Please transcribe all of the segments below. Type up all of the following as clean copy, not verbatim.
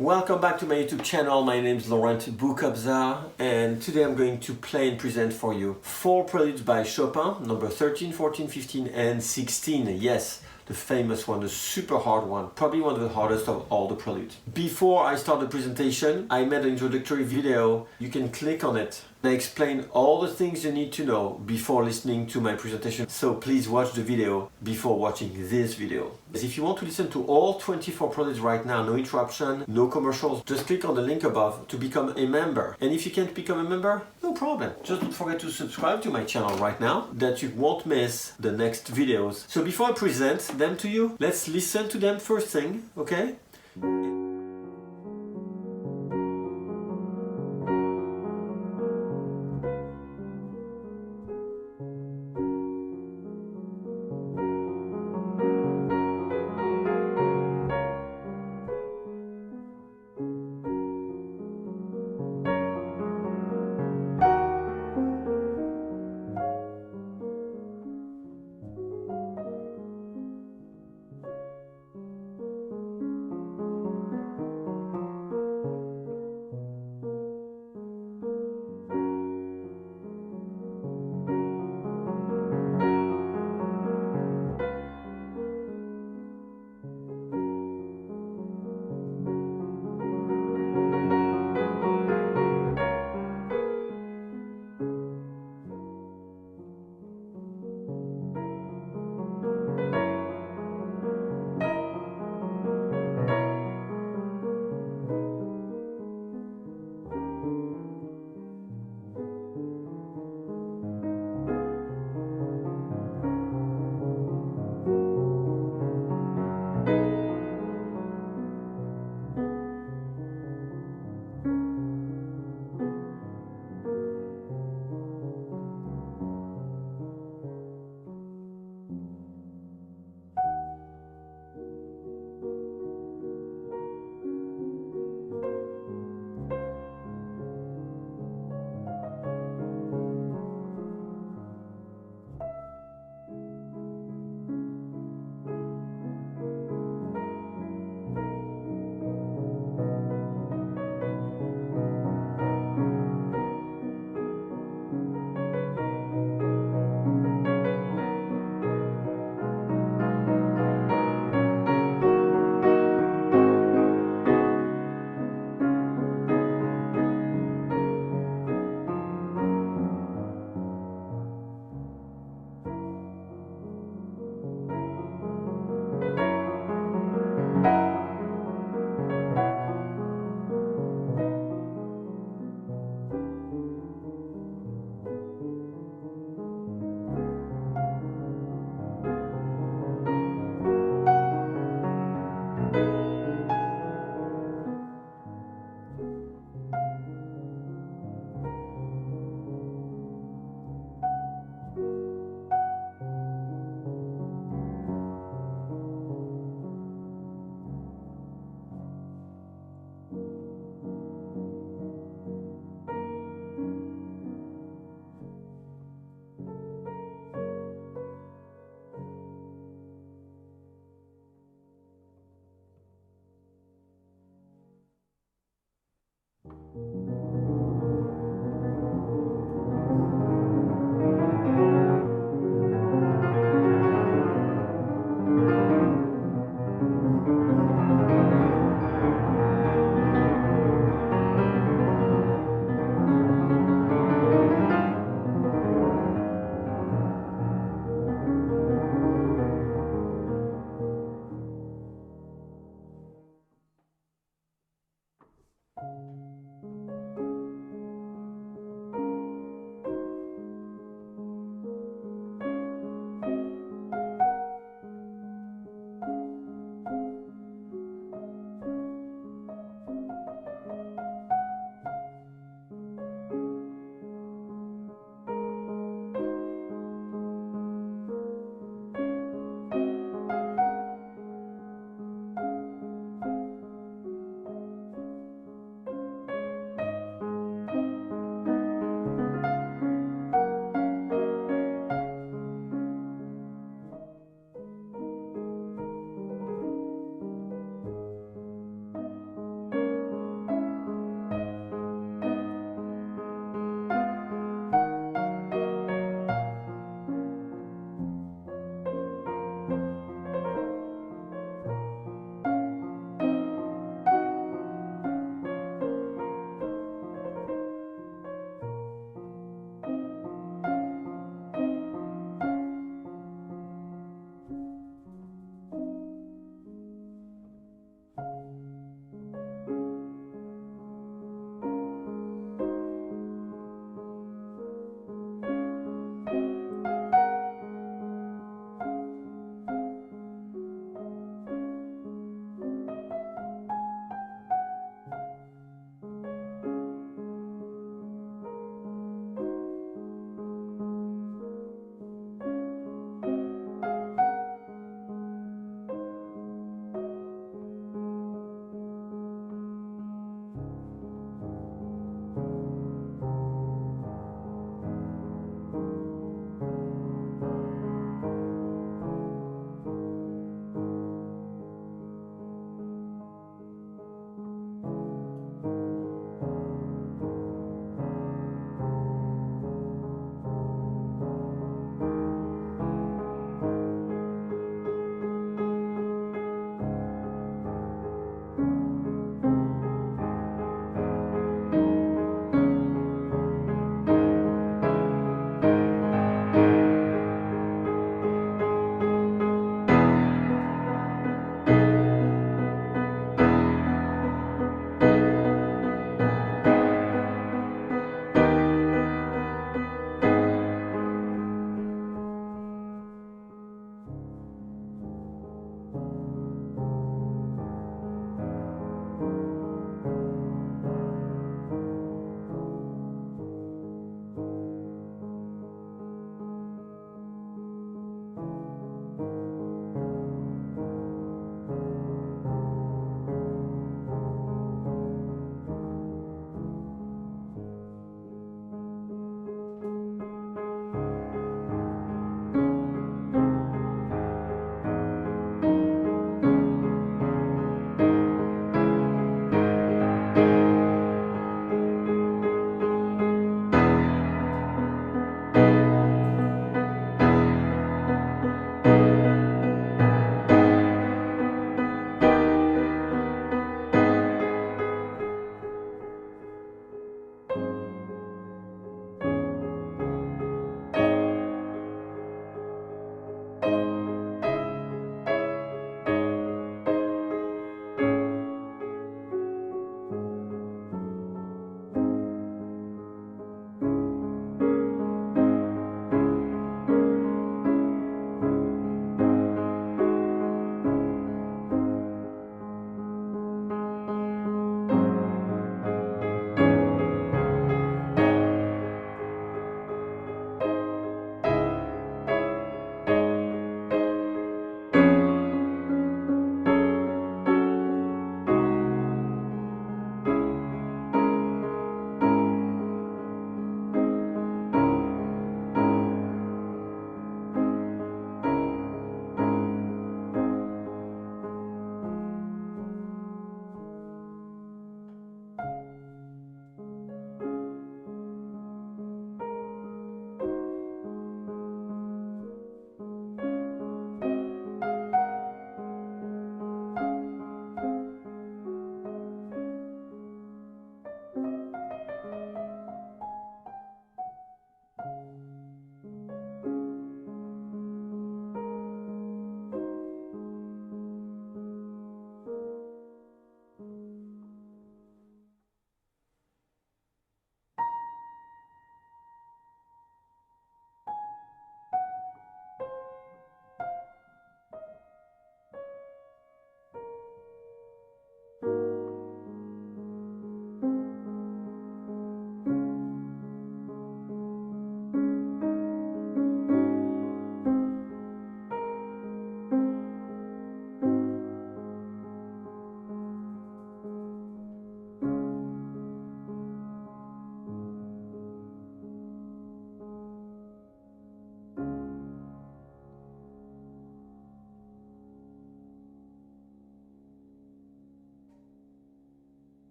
Welcome back to my YouTube channel. My name is Laurent Boukobza, and today I'm going to play and present for you 4 preludes by Chopin, number 13, 14, 15 and 16. Yes, the famous one, the super hard one, probably one of the hardest of all the preludes. Before I start the presentation, I made an introductory video. You can click on it. I explain all the things you need to know before listening to my presentation, so please watch the video before watching this video. If you want to listen to all 24 preludes right now, no interruption, no commercials, just click on the link above to become a member. And if you can't become a member, no problem. Just don't forget to subscribe to my channel right now, that you won't miss the next videos. So before I present them to you, let's listen to them first thing, okay?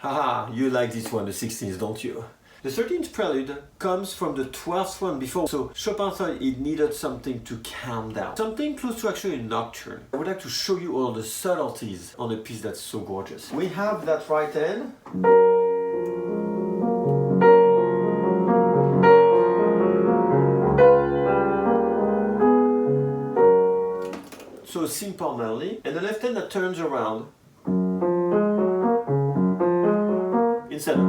Haha, you like this one, the 16th, don't you? The 13th prelude comes from the 12th one before, so Chopin thought it needed something to calm down. Something close to actually a nocturne. I would like to show you all the subtleties on a piece that's so gorgeous. We have that right hand. So a simple melody, and the left hand that turns around instead of.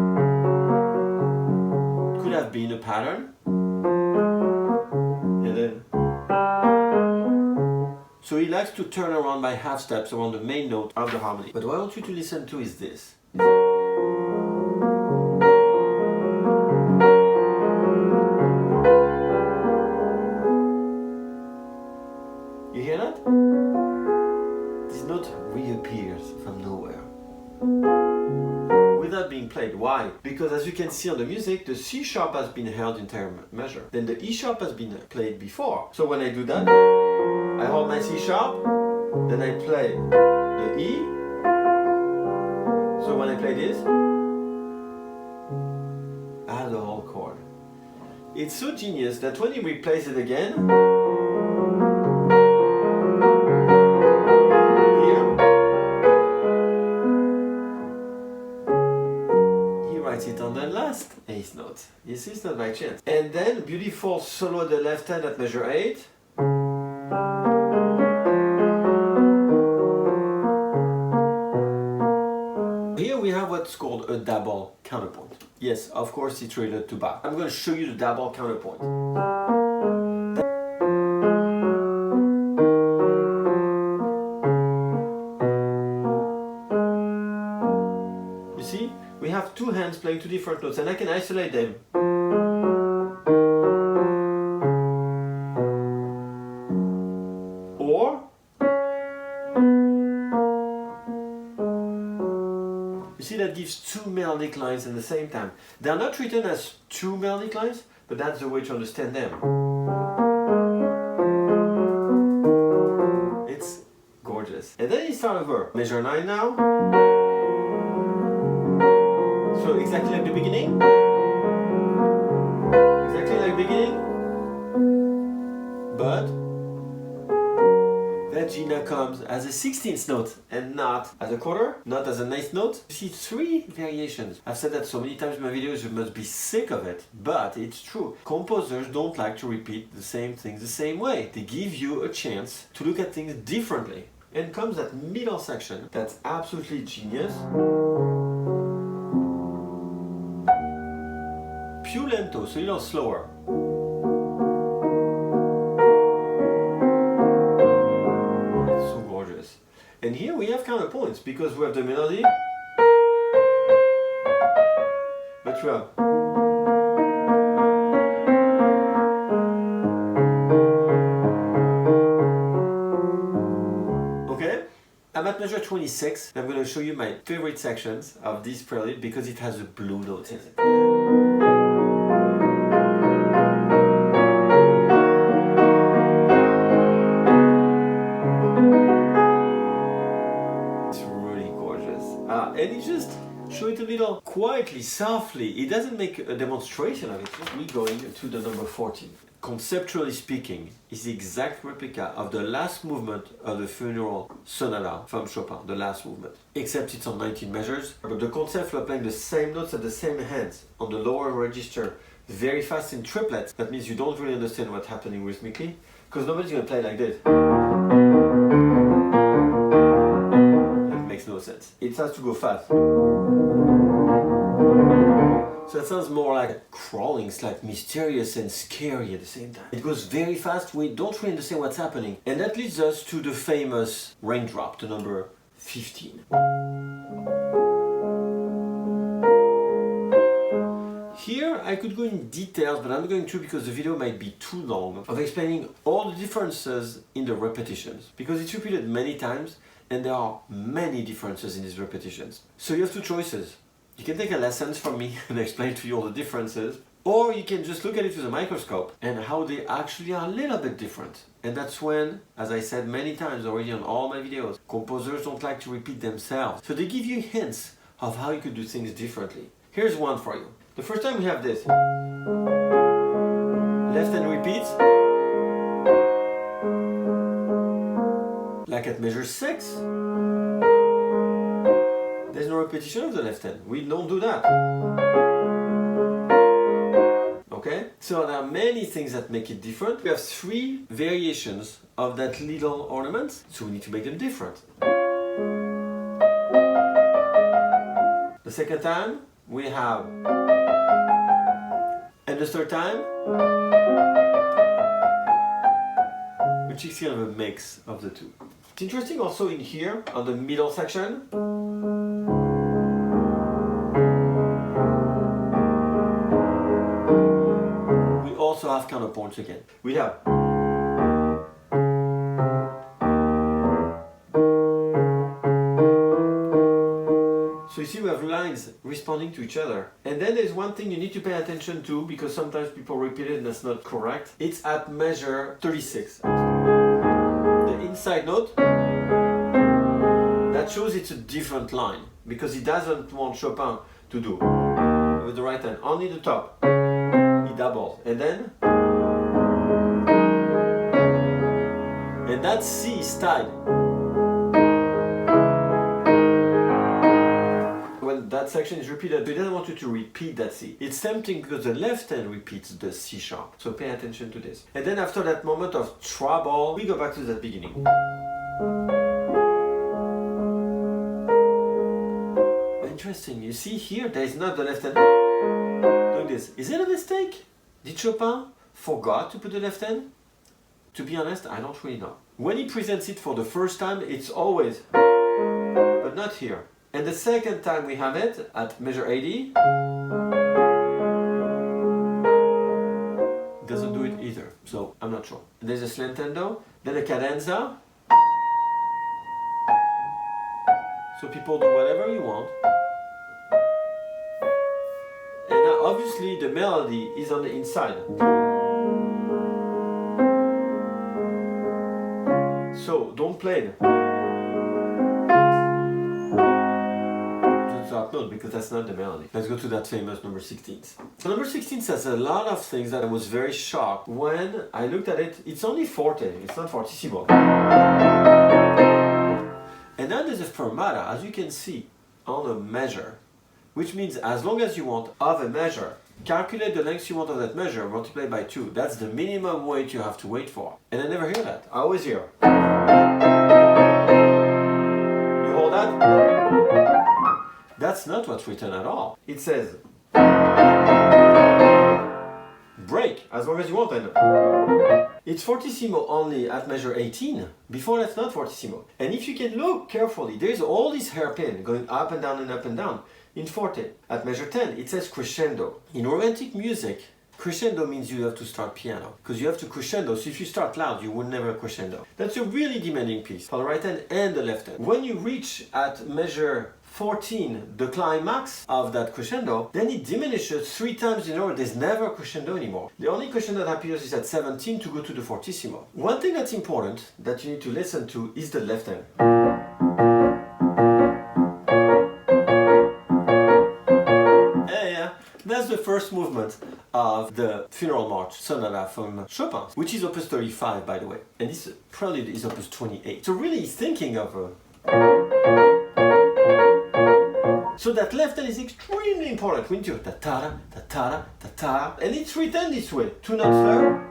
Could have been a pattern, and then. So he likes to turn around by half steps around the main note of the harmony. But what I want you to listen to is this. You hear that? This note reappears from nowhere without being played. Why? Because as you can see on the music, the C sharp has been held in term measure. Then the E sharp has been played before. So when I do that, I hold my C sharp, then I play the E. So when I play this, I have the whole chord. It's so genius that when you replace it again, it on the last eighth note. You see, it's not by chance. And then beautiful solo at the left hand at measure 8. Here we have what's called a double counterpoint. Yes, of course it's related to Bach. I'm going to show you the double counterpoint. You see? We have two hands playing two different notes, and I can isolate them. Or you see, that gives two melodic lines at the same time. They are not written as two melodic lines, but that's the way to understand them. It's gorgeous. And then you start over. Measure 9 now. So exactly like the beginning. Exactly like the beginning. But that G now comes as a 16th note and not as a quarter, not as a ninth note. You see three variations. I've said that so many times in my videos, you must be sick of it, but it's true. Composers don't like to repeat the same things the same way. They give you a chance to look at things differently. And comes that middle section that's absolutely genius. Più lento, so a little slower. It's so gorgeous. And here we have counterpoints because we have the melody, but we have. Okay? I'm at measure 26. I'm going to show you my favorite sections of this prelude because it has a blue note in it. And he just show it a little quietly, softly. He doesn't make a demonstration of it. We're going to the number 14. Conceptually speaking, is the exact replica of the last movement of the funeral sonata from Chopin, the last movement. Except it's on 19 measures, but the concept we're playing the same notes at the same hands on the lower register, very fast in triplets. That means you don't really understand what's happening rhythmically, because nobody's going to play like this. Makes no sense. It has to go fast. So it sounds more like crawling. It's like mysterious and scary at the same time. It goes very fast. We don't really understand what's happening. And that leads us to the famous raindrop, the number 15. Here I could go in details, but I'm not going to because the video might be too long of explaining all the differences in the repetitions. Because it's repeated many times and there are many differences in these repetitions. So you have two choices. You can take a lesson from me and explain to you all the differences, or you can just look at it with a microscope and how they actually are a little bit different. And that's when, as I said many times already on all my videos, composers don't like to repeat themselves. So they give you hints of how you could do things differently. Here's one for you. The first time we have this. Left hand repeats. Like at measure 6. There's no repetition of the left hand. We don't do that. Okay? So there are many things that make it different. We have 3 variations of that little ornament, so we need to make them different. The second time we have, and the third time, which is kind of a mix of the two. It's interesting also in here, on the middle section, we also have counterpoints again. We have so you see we have lines responding to each other. And then there's one thing you need to pay attention to, because sometimes people repeat it and that's not correct. It's at measure 36. The inside note, that shows it's a different line, because he doesn't want Chopin to do with the right hand, only the top. He doubles. And then, and that C is tied. That section is repeated, but he doesn't want you to repeat that C. It's tempting because the left hand repeats the C sharp, so pay attention to this. And then after that moment of trouble, we go back to that beginning. Interesting, you see here, there is not the left hand. Look this. Is it a mistake? Did Chopin forgot to put the left hand? To be honest, I don't really know. When he presents it for the first time, it's always, but not here. And the second time we have it, at measure 80, doesn't do it either, so I'm not sure. And there's a slentendo, then a cadenza. So people do whatever you want. And now obviously the melody is on the inside. So don't play it. Note, because that's not the melody. Let's go to that famous number 16. So number 16 says a lot of things that I was very shocked when I looked at it. It's only forte, it's not fortissimo. And then there's a fermata, as you can see, on a measure, which means as long as you want of a measure, calculate the length you want of that measure, multiply by 2. That's the minimum wait you have to wait for. And I never hear that. I always hear. You hold that? That's not what's written at all. It says break as long as you want. And it's fortissimo only at measure 18. Before that's not fortissimo. And if you can look carefully, there's all these hairpin going up and down and up and down. In forte, at measure 10, it says crescendo. In romantic music, crescendo means you have to start piano, because you have to crescendo, so if you start loud, you will never crescendo. That's a really demanding piece for the right hand and the left hand. When you reach at measure 14, the climax of that crescendo, then it diminishes 3 times in a row. There's never a crescendo anymore. The only crescendo that appears is at 17 to go to the fortissimo. One thing that's important that you need to listen to is the left hand. That's the first movement of the Funeral March Sonata from Chopin, which is opus 35, by the way. And this Prelude is opus 28. So really he's thinking of a... So that left hand is extremely important. We need to ta-ta, ta-ta, ta-ta, and it's written this way. 2 notes there.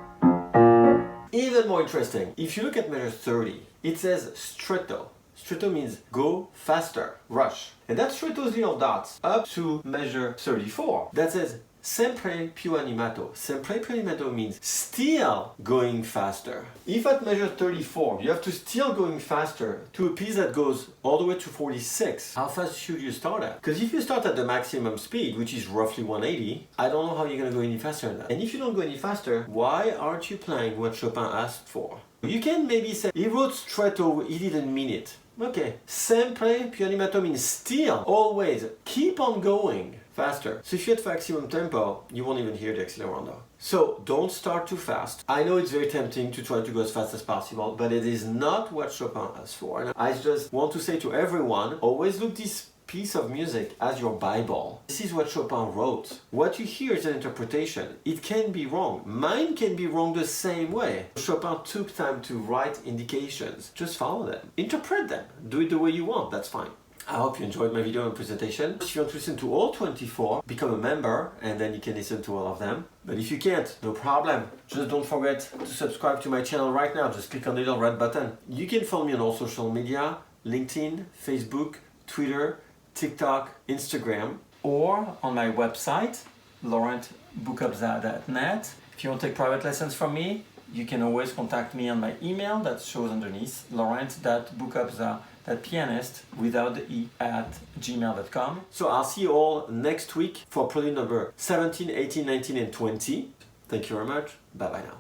Even more interesting, if you look at measure 30, it says stretto. Stretto means go faster, rush. And that's stretto's little dots up to measure 34. That says sempre più animato. Sempre più animato means still going faster. If at measure 34 you have to still going faster to a piece that goes all the way to 46, how fast should you start at? Because if you start at the maximum speed, which is roughly 180, I don't know how you're going to go any faster than that. And if you don't go any faster, why aren't you playing what Chopin asked for? You can maybe say, he wrote stretto, he didn't mean it. Okay, sempre più animato means still, always, keep on going faster. So if you have maximum tempo, you won't even hear the accelerando. So don't start too fast. I know it's very tempting to try to go as fast as possible, but it is not what Chopin asked for. And I just want to say to everyone, always look this piece of music as your Bible. This is what Chopin wrote. What you hear is an interpretation. It can be wrong. Mine can be wrong the same way. Chopin took time to write indications. Just follow them. Interpret them. Do it the way you want. That's fine. I hope you enjoyed my video and presentation. If you want to listen to all 24, become a member and then you can listen to all of them. But if you can't, no problem. Just don't forget to subscribe to my channel right now. Just click on the little red button. You can follow me on all social media, LinkedIn, Facebook, Twitter, TikTok, Instagram, or on my website, laurentboukobza.net. If you want to take private lessons from me, you can always contact me on my email that shows underneath, laurent.boukobza.pianist without the e at gmail.com. So I'll see you all next week for Prelude number 17, 18, 19, and 20. Thank you very much. Bye bye now.